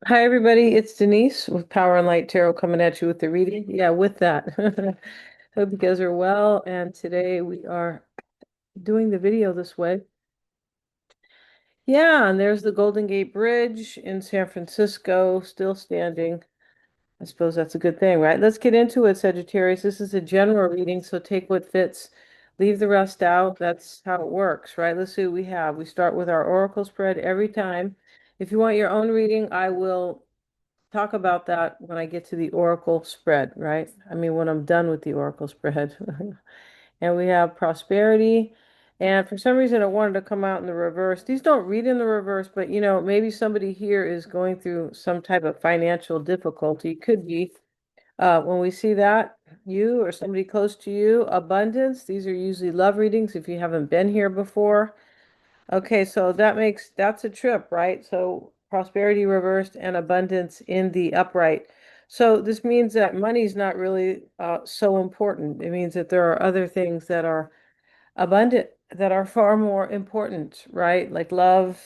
Hi, everybody. It's Denise with Power and Light Tarot coming at you with the reading. Yeah, with that. Hope you guys are well. And today we are doing the video this way. Yeah, and there's the Golden Gate Bridge in San Francisco, still standing. I suppose that's a good thing, right? Let's get into it, Sagittarius. This is a general reading, so take what fits, leave the rest out. That's how it works, right? Let's see what we have. We start with our oracle spread every time. If you want your own reading, I will talk about that when I get to the oracle spread, right? I mean, when I'm done with the oracle spread. And we have prosperity. And for some reason, it wanted to come out in the reverse. These don't read in the reverse, but maybe somebody here is going through some type of financial difficulty. Could be. When we see that, you or somebody close to you, abundance. These are usually love readings if you haven't been here before. Okay, so that's a trip, right? So prosperity reversed and abundance in the upright. So this means that money's not really so important. It means that there are other things that are abundant that are far more important, right? Like love,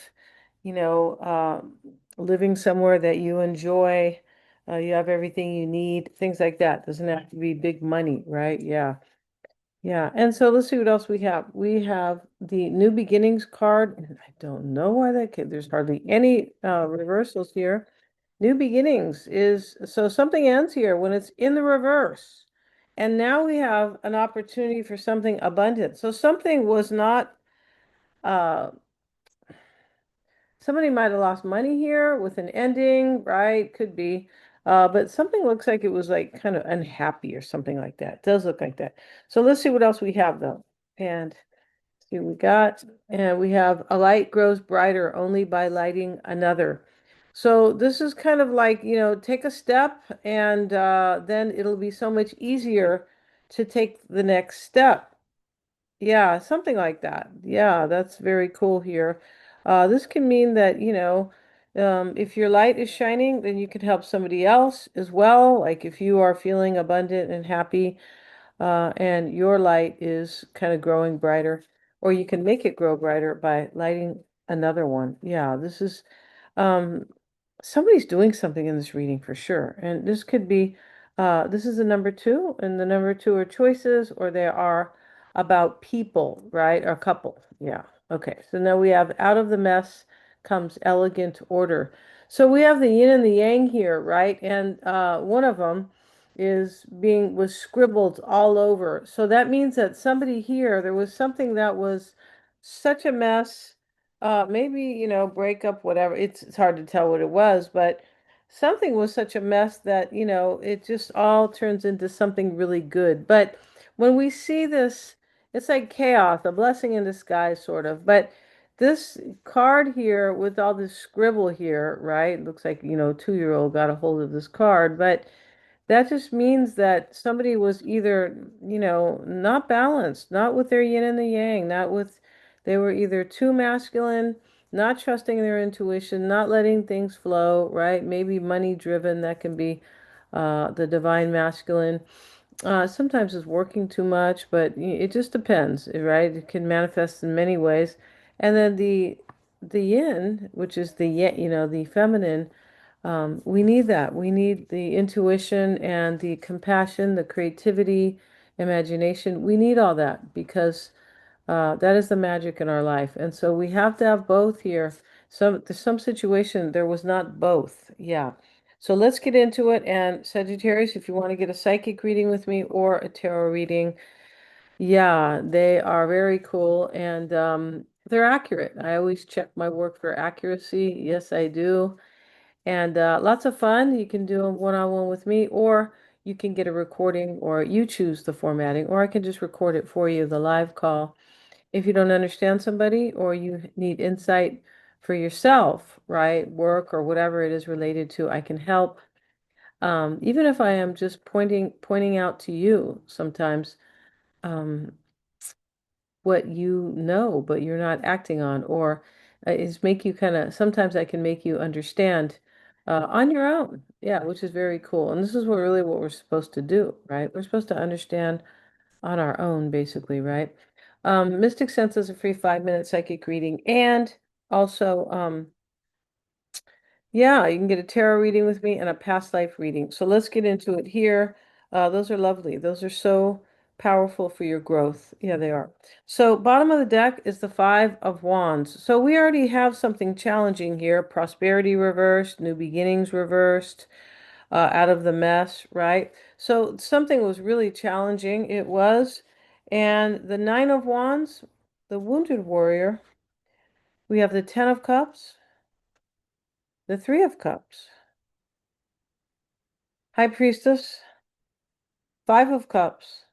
you know, living somewhere that you enjoy, you have everything you need, things like that. Doesn't have to be big money, right? Yeah. Yeah, and so let's see what else we have. We have the New Beginnings card. And I don't know why there's hardly any reversals here. New Beginnings is so something ends here when it's in the reverse. And now we have an opportunity for something abundant. So something was not uh somebody might have lost money here with an ending, right? Could be. But something looks like it was like kind of unhappy or something like that. It does look like that. So let's see what else we have though. And see what we got. And we have a light grows brighter only by lighting another. So this is kind of like, take a step and then it'll be so much easier to take the next step. Yeah, something like that. Yeah, that's very cool here. This can mean that, if your light is shining, then you can help somebody else as well. Like if you are feeling abundant and happy, and your light is kind of growing brighter, or you can make it grow brighter by lighting another one. Yeah, this is um, somebody's doing something in this reading for sure. And this could be, this is the number two, and the number two are choices, or they are about people, right? Or couple. Yeah. Okay. So now we have out of the mess comes elegant order. So we have the yin and the yang here, right? And one of them was scribbled all over. So that means that somebody here, there was something that was such a mess, maybe, breakup, whatever. It's hard to tell what it was, but something was such a mess that, it just all turns into something really good. But when we see this, it's like chaos, a blessing in disguise, sort of. But this card here with all this scribble here, right? Looks like, 2-year-old got a hold of this card, but that just means that somebody was either, not balanced, not with their yin and the yang, not with, they were either too masculine, not trusting their intuition, not letting things flow, right? Maybe money driven, that can be the divine masculine. Sometimes it's working too much, but it just depends, right? It can manifest in many ways. And then the yin, which is the feminine, we need that. We need the intuition and the compassion, the creativity, imagination. We need all that because that is the magic in our life. And so we have to have both here. There's some situation there was not both. Yeah. So let's get into it. And Sagittarius, if you want to get a psychic reading with me or a tarot reading, yeah, they are very cool and they're accurate. I always check my work for accuracy. Yes, I do. And lots of fun. You can do a one-on-one with me, or you can get a recording, or you choose the formatting, or I can just record it for you, the live call. If you don't understand somebody or you need insight for yourself, right? Work or whatever it is related to, I can help. Even if I am just pointing out to you sometimes um, what you know, but you're not acting on, or is make you kind of, sometimes I can make you understand on your own. Yeah, which is very cool. And this is what we're supposed to do, right? We're supposed to understand on our own, basically, right? Mystic Sense is a free 5-minute psychic reading, and also Yeah, you can get a tarot reading with me and a past life reading. So let's get into it here. Those are lovely. Those are so powerful for your growth. Yeah, they are. So bottom of the deck is the Five of Wands. So we already have something challenging here. Prosperity reversed, new beginnings reversed, out of the mess, right? So something was really challenging. It was. And the Nine of Wands, the Wounded Warrior, we have the Ten of Cups, the Three of Cups, High Priestess, Five of Cups,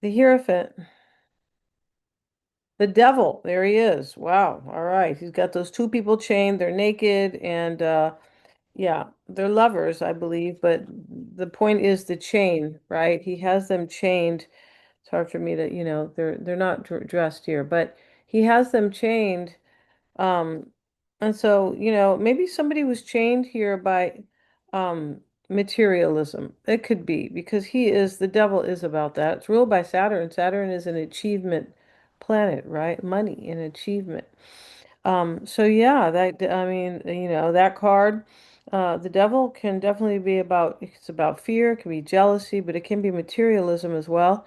the Hierophant, the Devil. There he is. Wow. All right. He's got those two people chained. They're naked and yeah, they're lovers, I believe, but the point is the chain, right? He has them chained. It's hard for me to, they're not dressed here, but he has them chained. Um, and so, maybe somebody was chained here by um materialism. It could be because the devil is about that. It's ruled by Saturn. Saturn is an achievement planet, right? Money and achievement. So yeah, I mean, that card, the devil can definitely be it's about fear, it can be jealousy, but it can be materialism as well.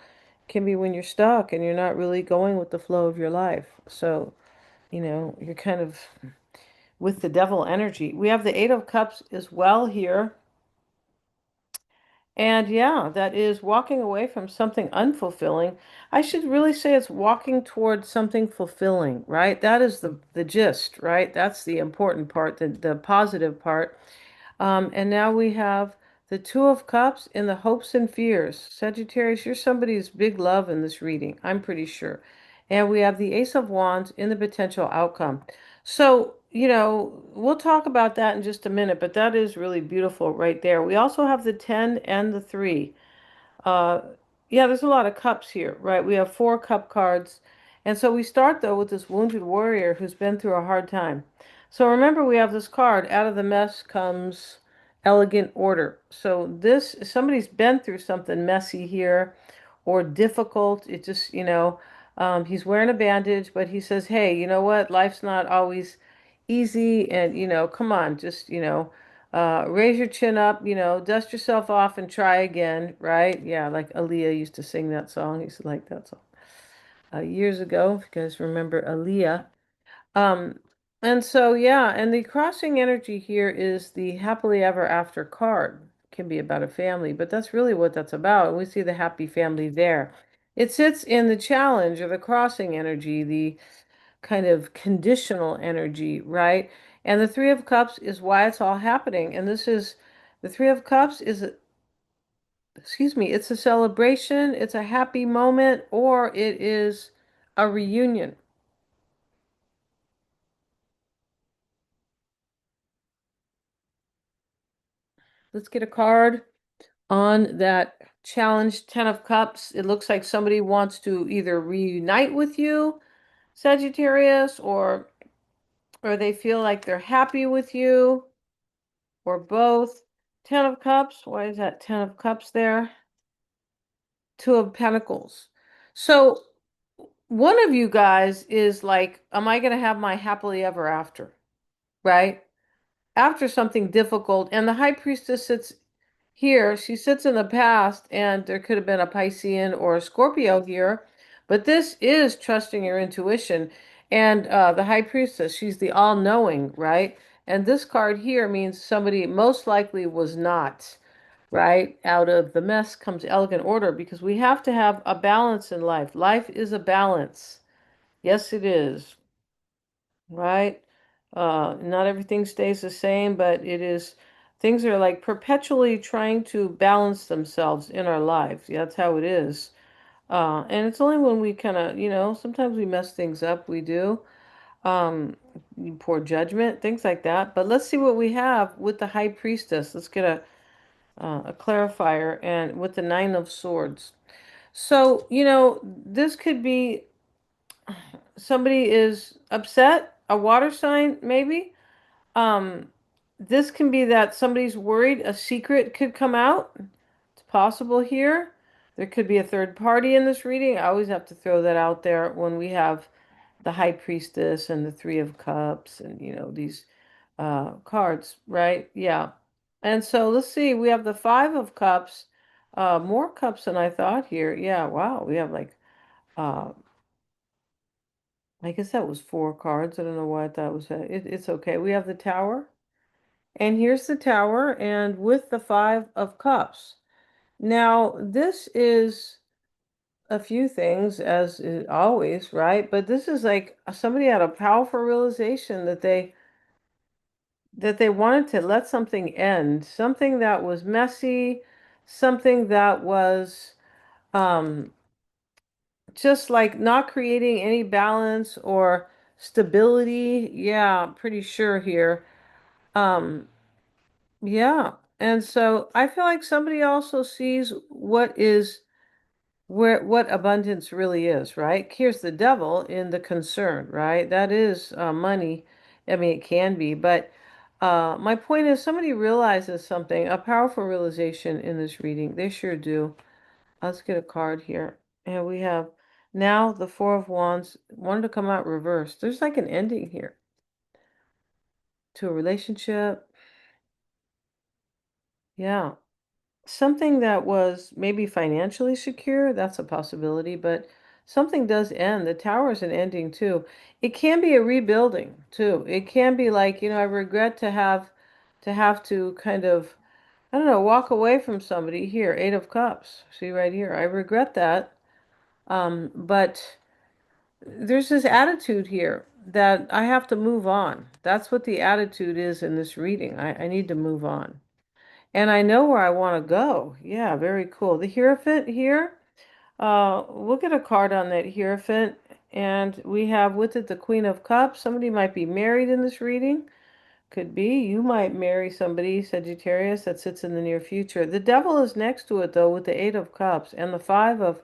It can be when you're stuck and you're not really going with the flow of your life. So, you're kind of with the devil energy. We have the Eight of Cups as well here. And yeah, that is walking away from something unfulfilling. I should really say it's walking towards something fulfilling, right? That is the gist, right? That's the important part, the positive part. And now we have the Two of Cups in the hopes and fears. Sagittarius, you're somebody's big love in this reading, I'm pretty sure. And we have the Ace of Wands in the potential outcome. So, we'll talk about that in just a minute, but that is really beautiful right there. We also have the 10 and the 3. Uh, yeah, there's a lot of cups here, right? We have four cup cards. And so we start though with this wounded warrior who's been through a hard time. So remember, we have this card, out of the mess comes elegant order. So somebody's been through something messy here or difficult. It just, he's wearing a bandage, but he says, hey, you know what? Life's not always easy. And, come on, just, raise your chin up, dust yourself off and try again, right? Yeah, like Aaliyah used to sing that song. I used to like that song years ago, if you guys remember Aaliyah. Um, and so, yeah, and the crossing energy here is the happily ever after card. Can be about a family, but that's really what that's about. We see the happy family there. It sits in the challenge or the crossing energy, the kind of conditional energy, right? And the Three of Cups is why it's all happening. And the Three of Cups excuse me, it's a celebration, it's a happy moment, or it is a reunion. Let's get a card on that challenge, Ten of Cups. It looks like somebody wants to either reunite with you, Sagittarius, or they feel like they're happy with you, or both. Ten of Cups, why is that Ten of Cups there? Two of Pentacles. So one of you guys is like, am I going to have my happily ever after? Right? After something difficult. And the High Priestess sits here. She sits in the past, and there could have been a Piscean or a Scorpio here. But this is trusting your intuition. And the High Priestess, she's the all-knowing, right? And this card here means somebody most likely was not. Right? Out of the mess comes elegant order because we have to have a balance in life. Life is a balance. Yes, it is. Right? Not everything stays the same, but things are like perpetually trying to balance themselves in our lives. Yeah, that's how it is. And it's only when we kind of, sometimes we mess things up, we do. Um, Poor judgment, things like that. But let's see what we have with the High Priestess. Let's get a clarifier and with the Nine of Swords. So, this could be somebody is upset, a water sign, maybe. Um, this can be that somebody's worried a secret could come out. It's possible here. There could be a third party in this reading. I always have to throw that out there when we have the High Priestess and the Three of Cups and, these cards, right? Yeah. And so let's see, we have the Five of Cups, more cups than I thought here. Yeah, wow. We have like uh I guess that was four cards. I don't know why I thought it was it's okay. We have the Tower, and here's the Tower, and with the Five of Cups. Now, this is a few things as it always, right? But this is like somebody had a powerful realization that they wanted to let something end, something that was messy, something that was um, just like not creating any balance or stability. Yeah, pretty sure here. Um, yeah. And so I feel like somebody also sees what abundance really is, right? Here's the devil in the concern, right? That is money. I mean, it can be, but my point is somebody realizes something, a powerful realization in this reading. They sure do. Let's get a card here. And we have now the Four of Wands wanted to come out reversed. There's like an ending here to a relationship. Yeah. Something that was maybe financially secure, that's a possibility, but something does end. The tower is an ending too. It can be a rebuilding too. It can be like, I regret to have to kind of, I don't know, walk away from somebody. Here, Eight of Cups. See right here. I regret that. But there's this attitude here that I have to move on. That's what the attitude is in this reading. I need to move on. And I know where I want to go. Yeah, very cool. The Hierophant here, we'll get a card on that Hierophant. And we have with it the Queen of Cups. Somebody might be married in this reading. Could be. You might marry somebody, Sagittarius, that sits in the near future. The Devil is next to it, though, with the Eight of Cups. And the Five of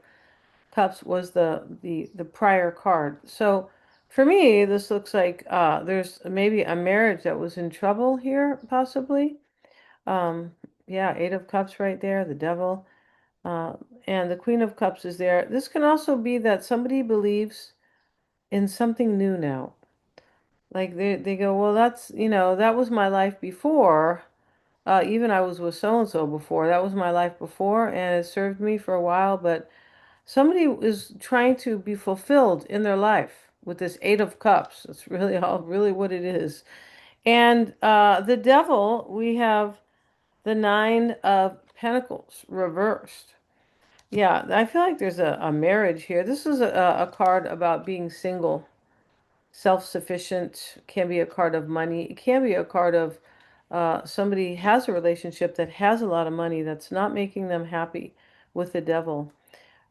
Cups was the prior card. So for me, this looks like there's maybe a marriage that was in trouble here, possibly. Um, yeah, Eight of Cups right there, the devil. Uh, and the Queen of Cups is there. This can also be that somebody believes in something new now. Like they go, well, that was my life before. Even I was with so and so before. That was my life before, and it served me for a while. But somebody is trying to be fulfilled in their life with this Eight of Cups. That's really what it is. And the devil, we have the Nine of Pentacles reversed. Yeah, I feel like there's a marriage here. This is a card about being single, self-sufficient, can be a card of money. It can be a card of somebody has a relationship that has a lot of money that's not making them happy with the devil.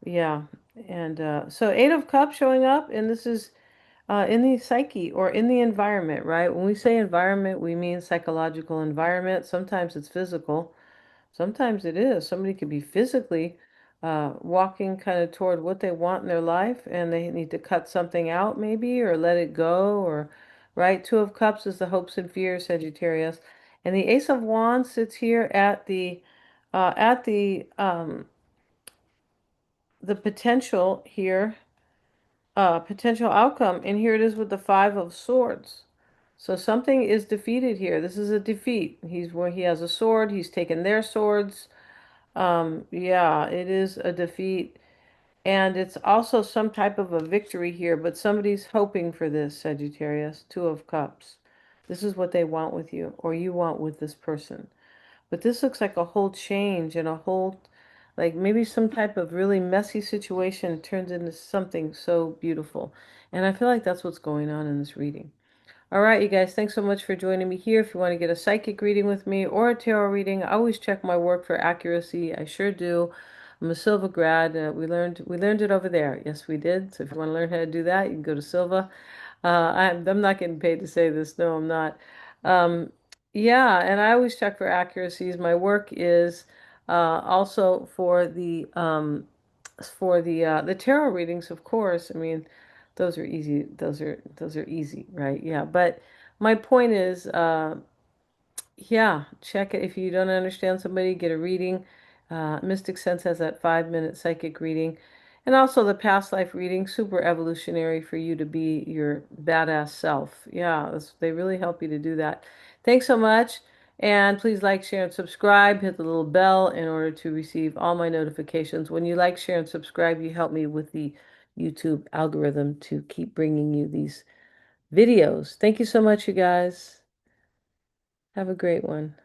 Yeah. And so Eight of Cups showing up, and this is in the psyche or in the environment, right? When we say environment, we mean psychological environment. Sometimes it's physical. Sometimes it is. Somebody could be physically walking kind of toward what they want in their life and they need to cut something out maybe or let it go or right. Two of Cups is the hopes and fears, Sagittarius. And the Ace of Wands sits here at the potential here, potential outcome. And here it is with the Five of Swords. So something is defeated here. This is a defeat. He's where he has a sword. He's taken their swords. Yeah, it is a defeat. And it's also some type of a victory here, but somebody's hoping for this, Sagittarius. Two of Cups. This is what they want with you, or you want with this person. But this looks like a whole change and a whole, like maybe some type of really messy situation turns into something so beautiful. And I feel like that's what's going on in this reading. All right, you guys, thanks so much for joining me here. If you want to get a psychic reading with me or a tarot reading, I always check my work for accuracy. I sure do. I'm a Silva grad. We learned it over there. Yes, we did. So if you want to learn how to do that, you can go to Silva. I'm not getting paid to say this. No, I'm not. Um, yeah, and I always check for accuracies. My work is also for the tarot readings, of course. I mean, those are easy. Those are easy, right? Yeah. But my point is, yeah, check it. If you don't understand somebody, get a reading. Mystic Sense has that 5-minute psychic reading. And also the past life reading, super evolutionary for you to be your badass self. Yeah, they really help you to do that. Thanks so much. And please like, share, and subscribe. Hit the little bell in order to receive all my notifications. When you like, share, and subscribe, you help me with the YouTube algorithm to keep bringing you these videos. Thank you so much, you guys. Have a great one.